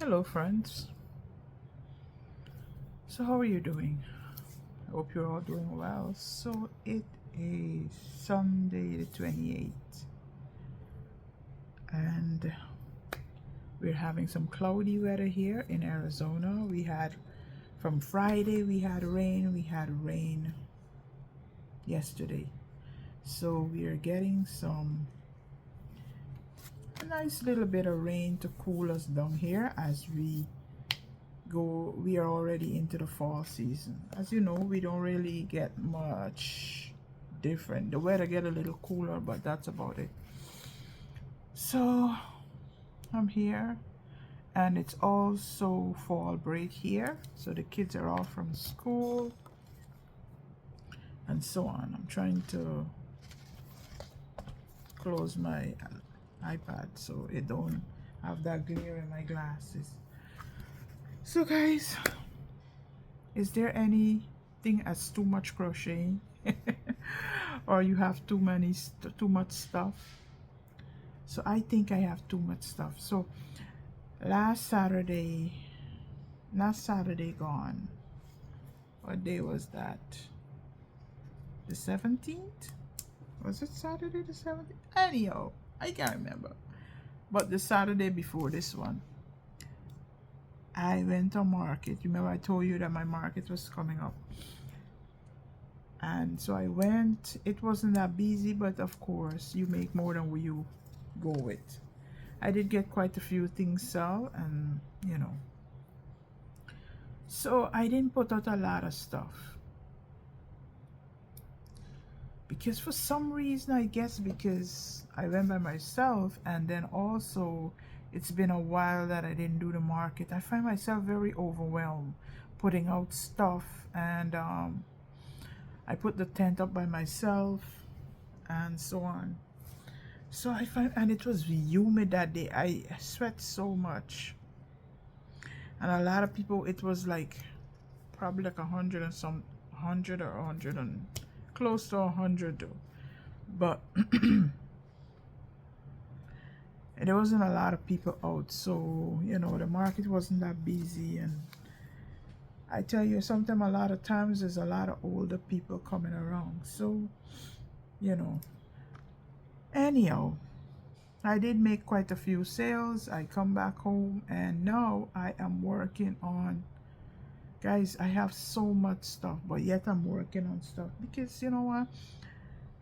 Hello friends, so how are you doing? I hope you're all doing well. So it is Sunday the 28th and we're having some cloudy weather here in Arizona. From Friday we had rain yesterday, so we are getting a nice little bit of rain to cool us down here as we are already into the fall season. As you know, we don't really get much different. The weather get a little cooler, but that's about it. So I'm here and it's also fall break here, so the kids are all from school and so on. I'm trying to close my iPad so it don't have that glare in my glasses. So guys, is there anything as too much crocheting or you have too much stuff? So I think I have too much stuff. So not Saturday gone, what day was that? The 17th? Was it Saturday the 17th? Anyhow, I can't remember, but the Saturday before this one I went to market. Remember I told you that my market was coming up, and so I went. It wasn't that busy, but of course you make more than what you go with. I did get quite a few things sold, and you know, so I didn't put out a lot of stuff because for some reason, I guess because I went by myself, and then also it's been a while that I didn't do the market. I find myself very overwhelmed putting out stuff, and I put the tent up by myself and so on. So I find, and it was humid that day. I sweat so much, and a lot of people, it was like probably like 100 and some 100 or 100 and close to 100 though, but there wasn't a lot of people out, so you know, the market wasn't that busy. And I tell you, sometimes a lot of times there's a lot of older people coming around, so you know. Anyhow, I did make quite a few sales. I come back home and now I am working on, guys, I have so much stuff, but yet I'm working on stuff because you know what,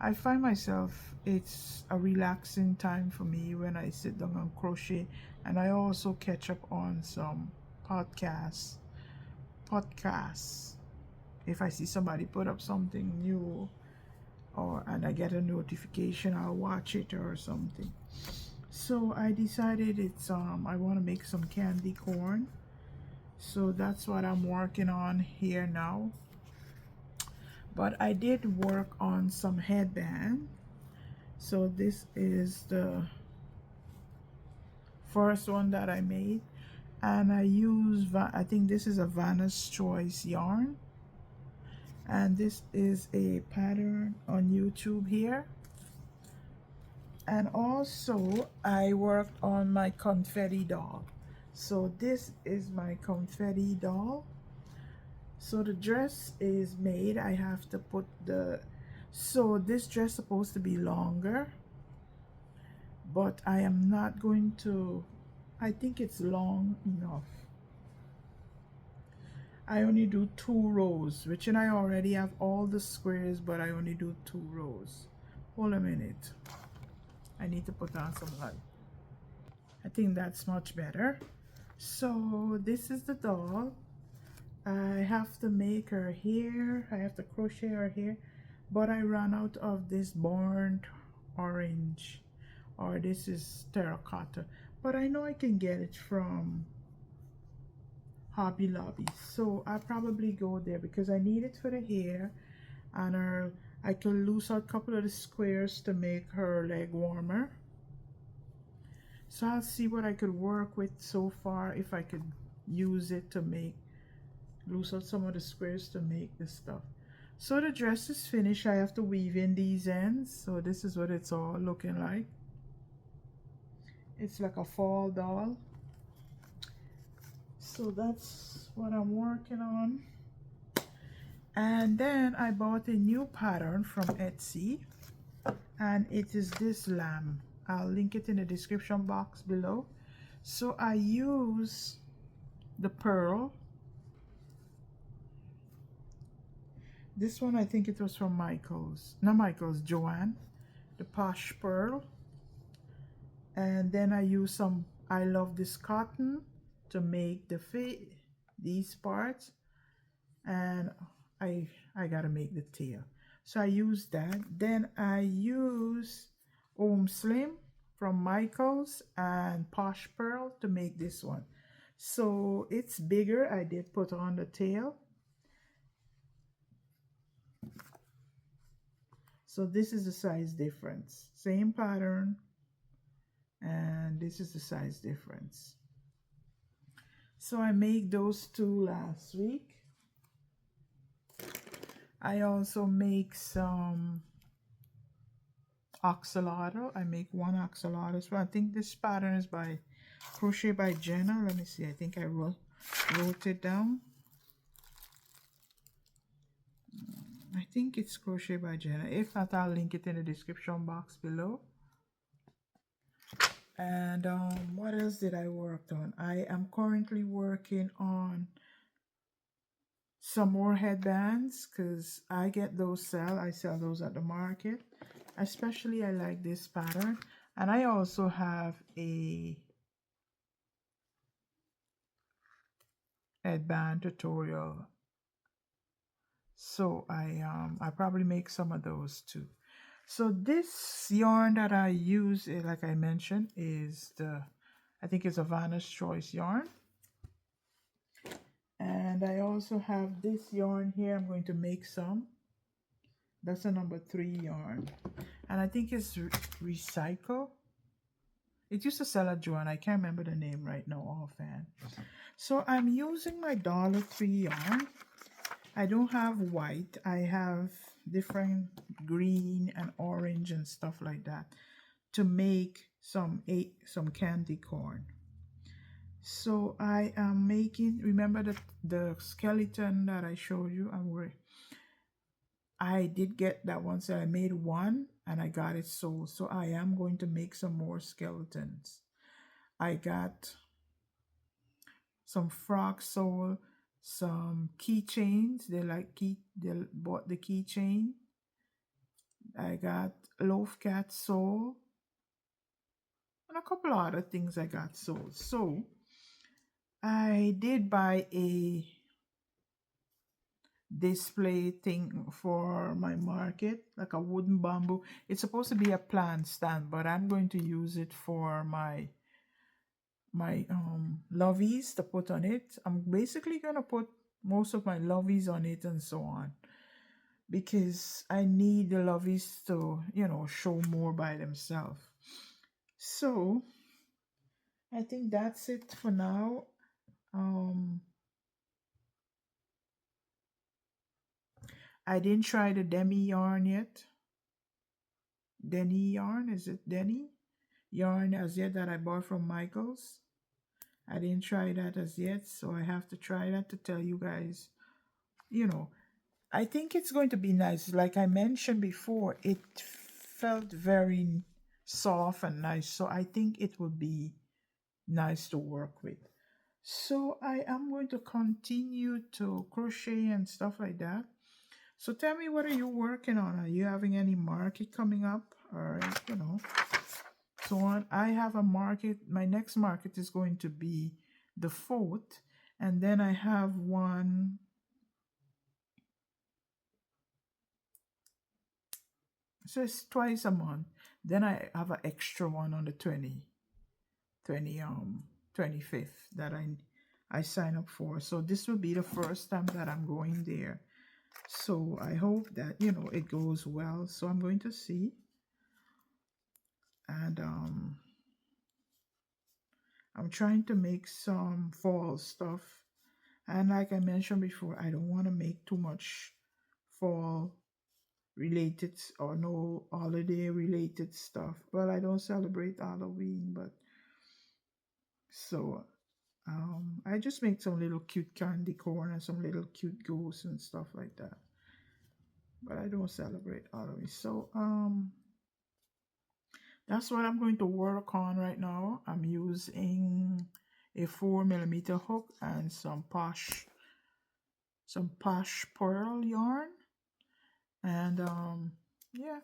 I find myself, it's a relaxing time for me when I sit down and crochet, and I also catch up on some podcasts. If I see somebody put up something new, and I get a notification, I'll watch it or something. So I decided I want to make some candy corn, so that's what I'm working on here now. But I did work on some headband. So this is the first one that I made, and I think this is a Vanna's Choice yarn, and this is a pattern on YouTube here. And also I worked on my confetti doll. So this is my confetti doll. So the dress is made. I have to put so this dress is supposed to be longer, but I am not going to, I think it's long enough. I only do 2 rows, which, and I already have all the squares, but I only do 2 rows. Hold a minute, I need to put on some light. I think that's much better. So this is the doll. I have to make her hair, I have to crochet her hair, but I ran out of this burnt orange, or this is terracotta, but I know I can get it from Hobby Lobby, so I'll probably go there because I need it for the hair, and I can loose out a couple of the squares to make her leg warmer. So I'll see what I could work with so far, if I could use it to loose out some of the squares to make this stuff. So the dress is finished. I have to weave in these ends, so this is what it's all looking like. It's like a fall doll, So that's what I'm working on. And then I bought a new pattern from Etsy, and it is this lamb. I'll link it in the description box below. So I use the pearl. This one, I think it was from Michael's, not Michael's, Joanne, the Posh Pearl. And then I use some I Love This Cotton to make these parts, and I gotta make the tail. So I use that. Then I use Slim from Michael's and Posh Pearl to make this one. So it's bigger. I did put on the tail. So this is the size difference. Same pattern, and this is the size difference. So I made those two last week. I also make some axolotl. I make one axolotl. So I think this pattern is by Crochet by Jenna. Let me see. I think I wrote it down. I think it's Crochet by Jenna. If not, I'll link it in the description box below. And what else did I work on? I am currently working on some more headbands because I get those I sell those at the market. Especially I like this pattern. And I also have a headband tutorial. So I probably make some of those too. So this yarn that I use, like I mentioned, is I think it's a Vanna's Choice yarn. And I also have this yarn here. I'm going to make some. That's a number 3 yarn. And I think it's Recycle. It used to sell at Joanne. I can't remember the name right now offhand. So I'm using my $3 yarn. I don't have white. I have different green and orange and stuff like that to make some candy corn. So I am making, remember the skeleton that I showed you? I did get that one, so I made one and I got it sold. So I am going to make some more skeletons. I got some frog sole, some keychains. They bought the keychain. I got loaf cat sole and a couple of other things I got sold. So I did buy a display thing for my market, like a wooden bamboo. It's supposed to be a plant stand, but I'm going to use it for my loveys to put on it. I'm basically gonna put most of my loveys on it and so on, because I need the loveys to, show more by themselves. So I think that's it for now. I didn't try the demi yarn yet. Denny yarn, is it Denny yarn as yet, that I bought from Michael's? I didn't try that as yet, so I have to try that to tell you guys. I think it's going to be nice. Like I mentioned before, it felt very soft and nice, so I think it will be nice to work with. So I am going to continue to crochet and stuff like that. So tell me, what are you working on? Are you having any market coming up, or so on? I have a market. My next market is going to be the 4th, and then I have one. So it's twice a month. Then I have an extra one on the 25th that I sign up for. So this will be the first time that I'm going there. So I hope that it goes well. So I'm going to see. And I'm trying to make some fall stuff. And like I mentioned before, I don't want to make too much fall related or no holiday related stuff. Well, I don't celebrate Halloween, but so I just make some little cute candy corn and some little cute ghosts and stuff like that. But I don't celebrate Halloween. So that's what I'm going to work on right now. I'm using a 4mm hook and some posh pearl yarn. And yeah,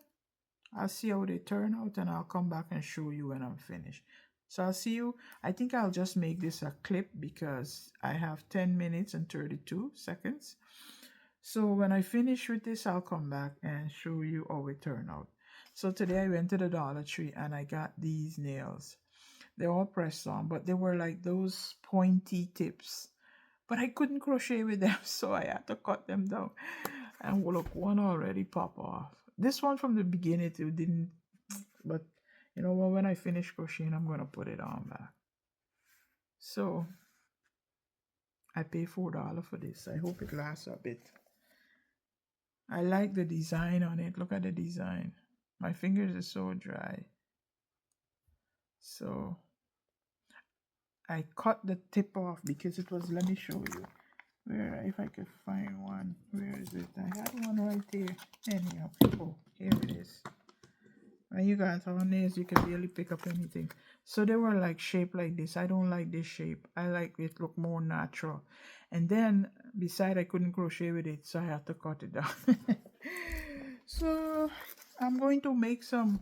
I'll see how they turn out and I'll come back and show you when I'm finished. So I'll see you. I think I'll just make this a clip because I have 10 minutes and 32 seconds. So when I finish with this, I'll come back and show you how it turned out. So today I went to the Dollar Tree and I got these nails. They're all pressed on, but they were like those pointy tips. But I couldn't crochet with them, so I had to cut them down. And look, one already popped off. This one from the beginning, it didn't, but you know what, when I finish crocheting, I'm going to put it on back. So I pay $4 for this. I hope it lasts a bit. I like the design on it. Look at the design. My fingers are so dry. So I cut the tip off because it was, let me show you. Where, if I could find one. Where is it? I had one right there. Anyhow, oh, here it is. When you got on nails, you can barely pick up anything. So they were like shaped like this. I don't like this shape. I like it look more natural. And then, beside, I couldn't crochet with it, so I had to cut it down. So I'm going to make some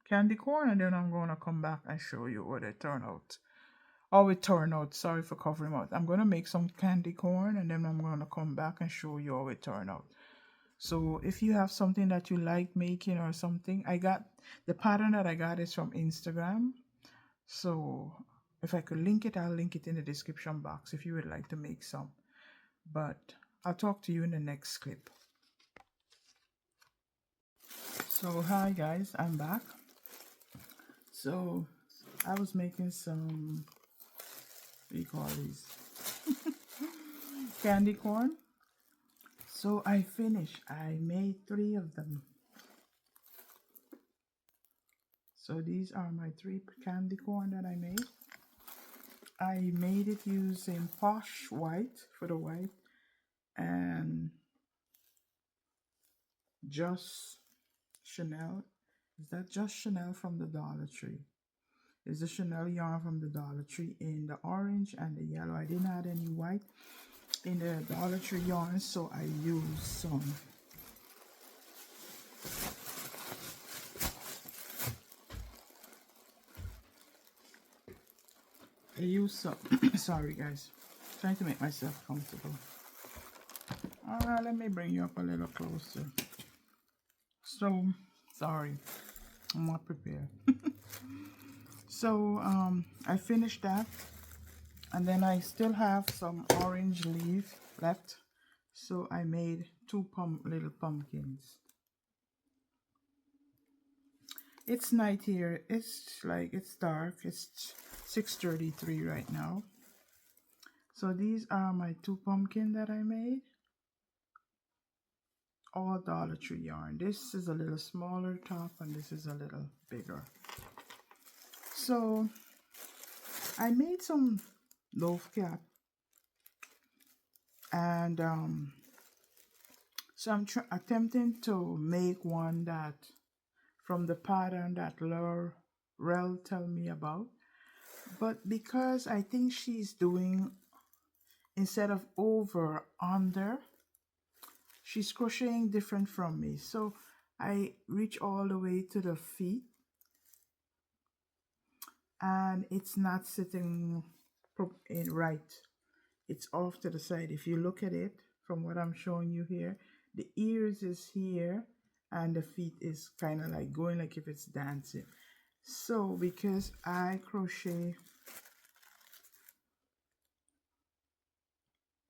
candy corn, and then I'm going to come back and show you what it turned out. Oh, it turned out. Sorry for covering out. I'm going to make some candy corn, and then I'm going to come back and show you how it turned out. So if you have something that you like making or something, I got the pattern that I got is from Instagram. So if I could link it, I'll link it in the description box if you would like to make some. But I'll talk to you in the next clip. So hi guys, I'm back. So I was making some, what do you call these? Candy corn. So I finished. I made 3 of them. So these are my 3 candy corn that I made. I made it using Posh White for the white and Just Chanel. Is that Just Chanel from the Dollar Tree? Is the Chanel yarn from the Dollar Tree in the orange and the yellow. I didn't add any white in the Dollar Tree yarn, so I used some sorry guys, trying to make myself comfortable. Let me bring you up a little closer. So sorry, I'm not prepared. So I finished that, and then I still have some orange leaf left, so I made 2 little pumpkins. It's night here. It's dark. It's 6:33 right now. So these are my 2 pumpkins that I made. All Dollar Tree yarn. This is a little smaller top and this is a little bigger. So I made some loaf cap, and so I'm attempting to make one that from the pattern that Laurel tell me about, but because I think she's doing, instead of over, under, she's crocheting different from me. So I reach all the way to the feet and it's not sitting in right. It's off to the side. If you look at it from what I'm showing you here, the ears is here and the feet is kind of like going like if it's dancing. So because I crochet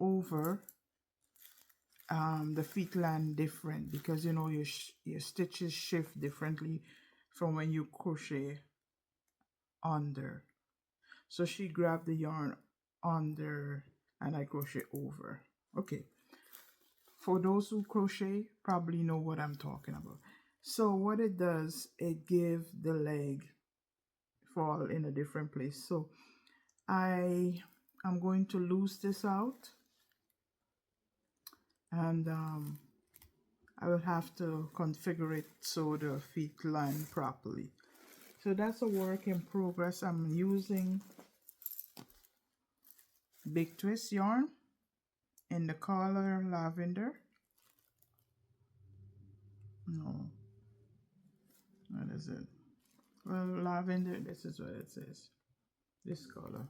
over, the feet land different because you know your stitches shift differently from when you crochet under. So she grabbed the yarn under and I crochet over. Okay, for those who crochet probably know what I'm talking about. So what it does, it gives the leg fall in a different place. So I am going to loose this out, and I will have to configure it so the feet line properly. So that's a work in progress. I'm using Big Twist yarn in the color lavender. No, what is it? Well, lavender, this is what it says. This color.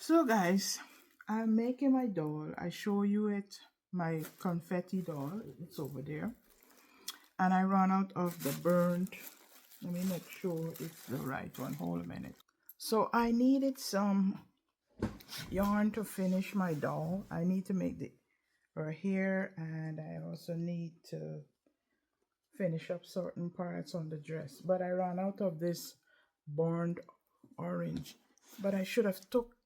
So guys, I'm making my doll. I show you it, my confetti doll. It's over there. And I ran out of the burnt. Let me make sure it's the right one. Hold a minute. So I needed some yarn to finish my doll. I need to make her hair, and I also need to finish up certain parts on the dress. But I ran out of this burnt orange. But I should have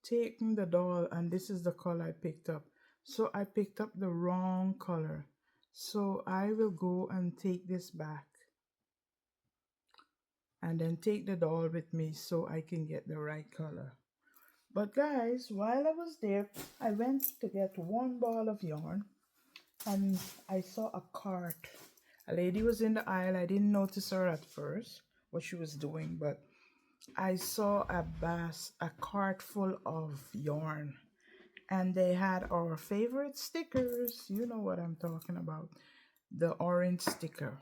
taken the doll, and this is the color I picked up. So I picked up the wrong color. So I will go and take this back, and then take the doll with me so I can get the right color. But guys, while I was there, I went to get one ball of yarn, and I saw a cart. A lady was in the aisle. I didn't notice her at first, what she was doing, but I saw a cart full of yarn, and they had our favorite stickers. You know what I'm talking about, the orange sticker.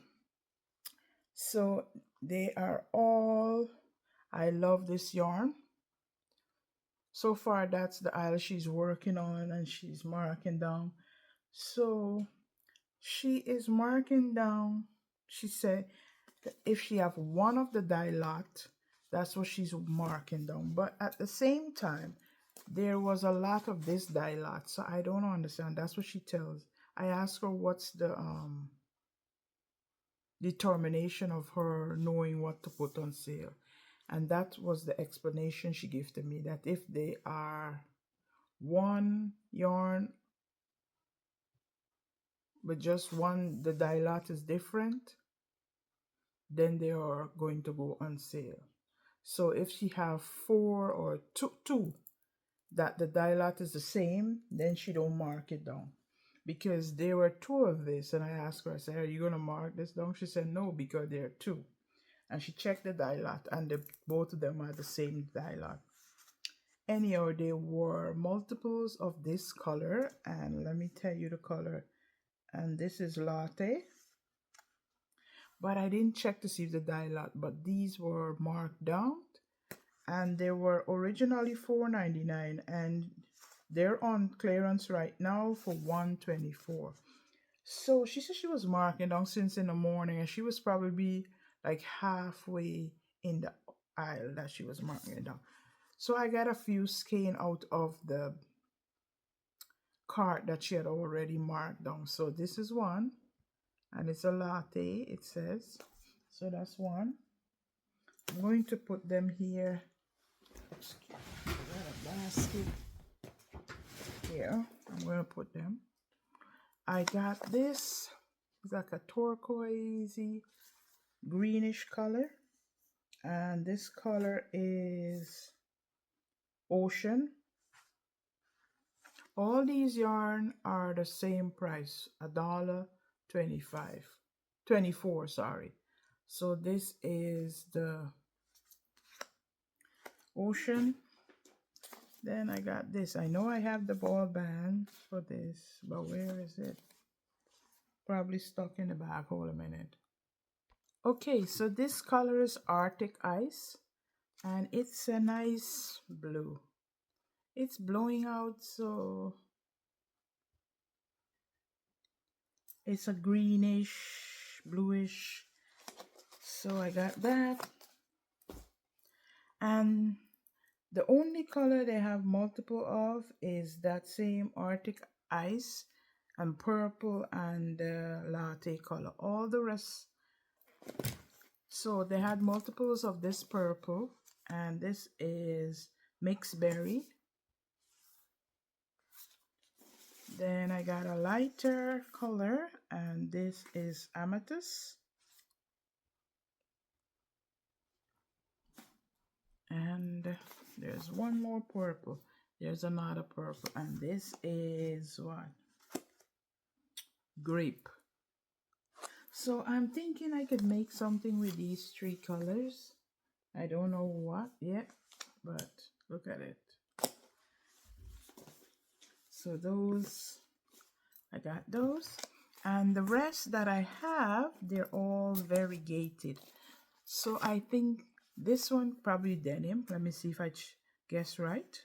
So they are all, I love this yarn. So far, that's the aisle she's working on, and she's marking down. So she is marking down. She said that if she have one of the die lot, that's what she's marking down. But at the same time, there was a lot of this die lot, so I don't understand. That's what she tells. I asked her what's the determination of her knowing what to put on sale, and that was the explanation she gave to me, that if they are one yarn but just one, the die lot is different, then they are going to go on sale. So if she have 4 or 2 that the die lot is the same, then she don't mark it down. Because there were 2 of this, and I asked her, I said, are you gonna mark this down? She said no, because there are 2. And she checked the die lot, and both of them are the same die lot. Anyhow, there were multiples of this color, and let me tell you the color. And this is latte, but I didn't check to see if the die lot, but these were marked down, and they were originally $4.99, and they're on clearance right now for $124. So she said she was marking down since in the morning, and she was probably like halfway in the aisle that she was marking it down. So I got a few skein out of the cart that she had already marked down. So this is one, and it's a latte, it says. So that's one. I'm going to put them here. I got a basket here. I'm going to put them. I got this. It's like a turquoisey greenish color, and this color is ocean. All these yarn are the same price, $1.24, sorry. So this is the ocean. Then I got this. I know I have the ball band for this, but where is it? Probably stuck in the bag. Hold a minute. Okay, so this color is Arctic Ice, and it's a nice blue. It's blowing out, so it's a greenish, bluish. So I got that. And the only color they have multiple of is that same Arctic Ice and purple and latte color. All the rest, so they had multiples of this purple, and this is mixed berry. Then I got a lighter color, and this is amethyst. And there's one more purple. There's another purple, and this is what? Grape. So I'm thinking I could make something with these three colors. I don't know what yet, but look at it. So those, I got those. And the rest that I have, they're all variegated. So I think this one probably denim. Let me see if I guess right.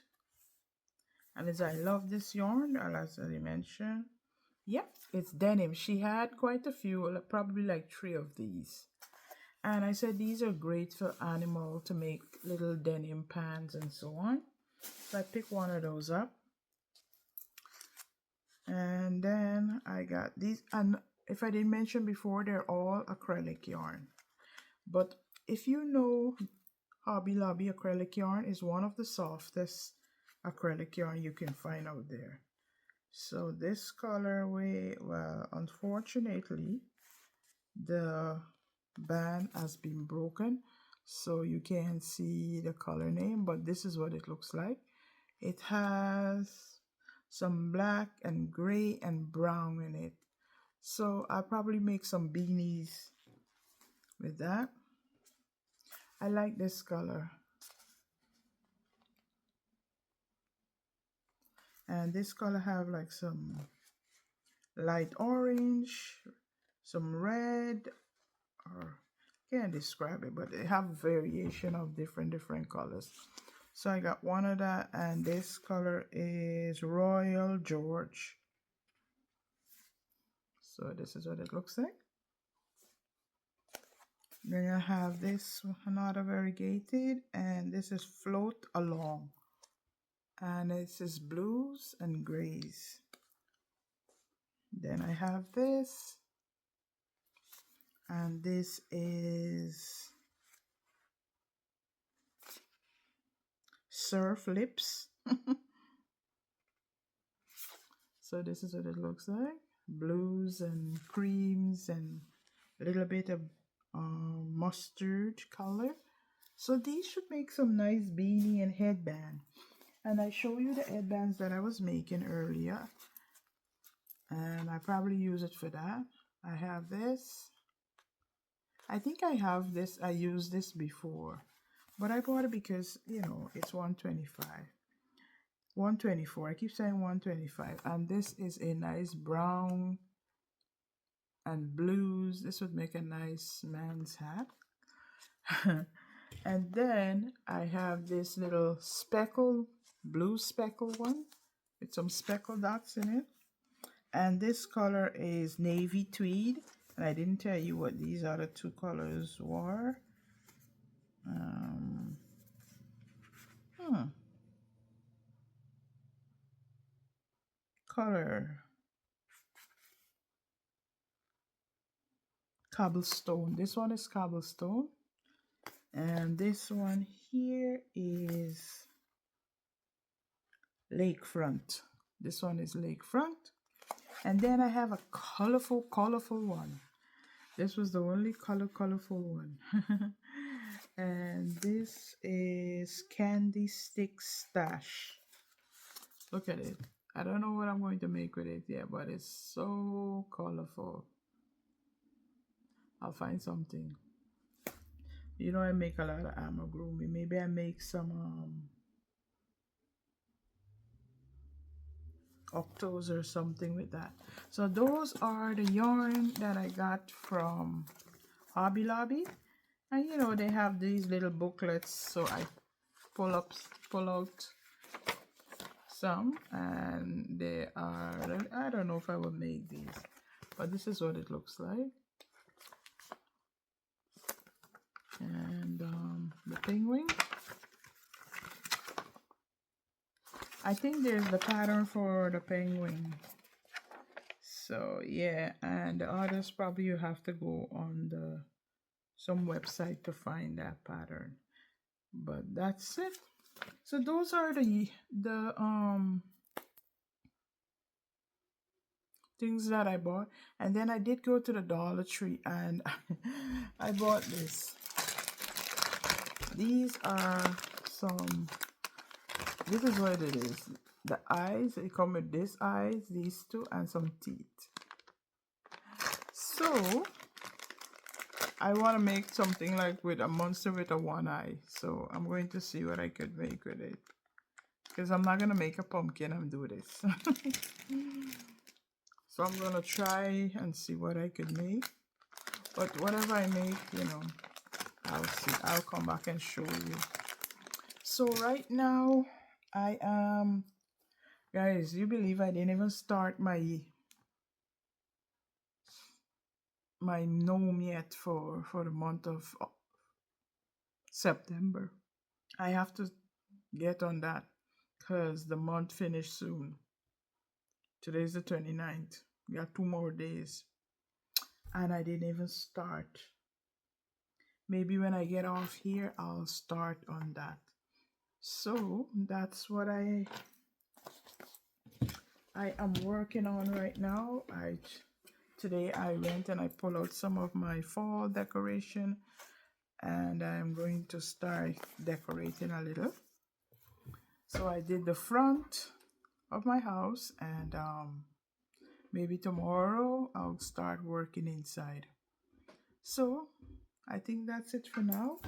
And as I love this yarn, as I mentioned, yep, it's denim. She had quite a few, probably like 3 of these. And I said these are great for animal to make little denim pants and so on. So I picked one of those up. And then I got these, and if I didn't mention before, they're all acrylic yarn. But if you know, Hobby Lobby acrylic yarn is one of the softest acrylic yarn you can find out there. So this colorway, well, unfortunately, the band has been broken, so you can't see the color name, but this is what it looks like. It has some black and gray and brown in it. So I'll probably make some beanies with that. I like this color. And this color have like some light orange, some red, or can't describe it, but they have variation of different colors. So I got one of that, and this color is Royal George. So this is what it looks like. Then I have this another variegated, and this is Float Along. And this is blues and grays. Then I have this, and this is Surf Lips. So this is what it looks like. Blues and creams and a little bit of mustard color. So these should make some nice beanie and headband. And I show you the headbands that I was making earlier. And I probably use it for that. I have this. I think I have this. I used this before. But I bought it because, you know, it's $125. 124. I keep saying 125. And this is a nice brown and blues. This would make a nice man's hat. And then I have this little speckle, blue speckle one with some speckle dots in it. And this color is navy tweed. And I didn't tell you what these other 2 colors were. Color cobblestone. This one is cobblestone, and this one here is lakefront. This one is lakefront. And then I have a colorful one. This was the only colorful one. And this is Candy Stick Stash. Look at it. I don't know what I'm going to make with it yet, but it's so colorful. I'll find something. You know, I make a lot of amigurumi. Maybe I make some octos or something with that. So those are the yarn that I got from Hobby Lobby. And you know, they have these little booklets, so I pull out some, and they are, I don't know if I will make these, but this is what it looks like. And the penguin, I think there's the pattern for the penguin. So yeah, and the others probably you have to go on some website to find that pattern. But that's it. So those are the things that I bought. And then I did go to the Dollar Tree, and I bought this. These are some, this is what it is. The eyes, it come with this eyes, these two, and some teeth. So I want to make something like with a monster with a one eye. So I'm going to see what I could make with it. Because I'm not going to make a pumpkin and do this. So I'm going to try and see what I could make. But whatever I make, you know, I'll see. I'll come back and show you. So right now, I am... Guys, you believe I didn't even start my gnome yet for the month of September. I have to get on that because the month finished soon. Today's the 29th. We got 2 more days. And I didn't even start. Maybe when I get off here, I'll start on that. So that's what I am working on right now. Today I went and I pulled out some of my fall decoration, and I'm going to start decorating a little. So I did the front of my house, and maybe tomorrow I'll start working inside. So I think that's it for now.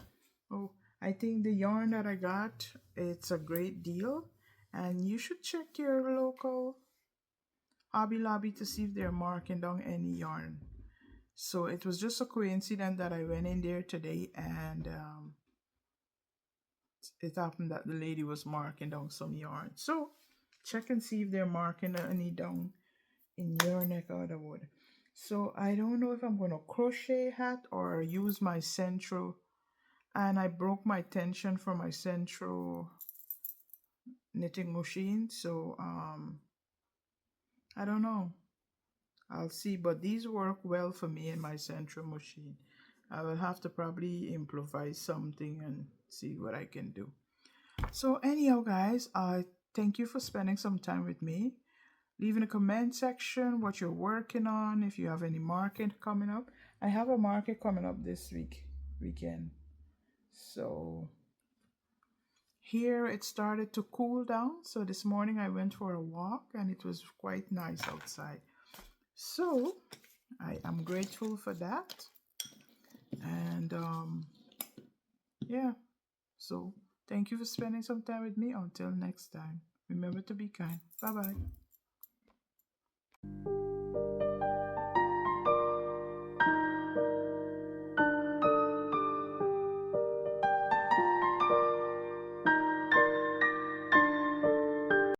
Oh, I think the yarn that I got, it's a great deal, and you should check your local Hobby Lobby to see if they're marking down any yarn. So it was just a coincidence that I went in there today, and it happened that the lady was marking down some yarn. So check and see if they're marking any down in your neck of the wood. So I don't know if I'm going to crochet hat or use my central, and I broke my tension for my central knitting machine. So I don't know. I'll see, but these work well for me in my central machine. I will have to probably improvise something and see what I can do. So anyhow, guys, thank you for spending some time with me. Leave in the comment section what you're working on, if you have any market coming up. I have a market coming up this weekend. So here it started to cool down. So this morning I went for a walk and it was quite nice outside. So I am grateful for that. And yeah, so thank you for spending some time with me. Until next time, remember to be kind. Bye bye.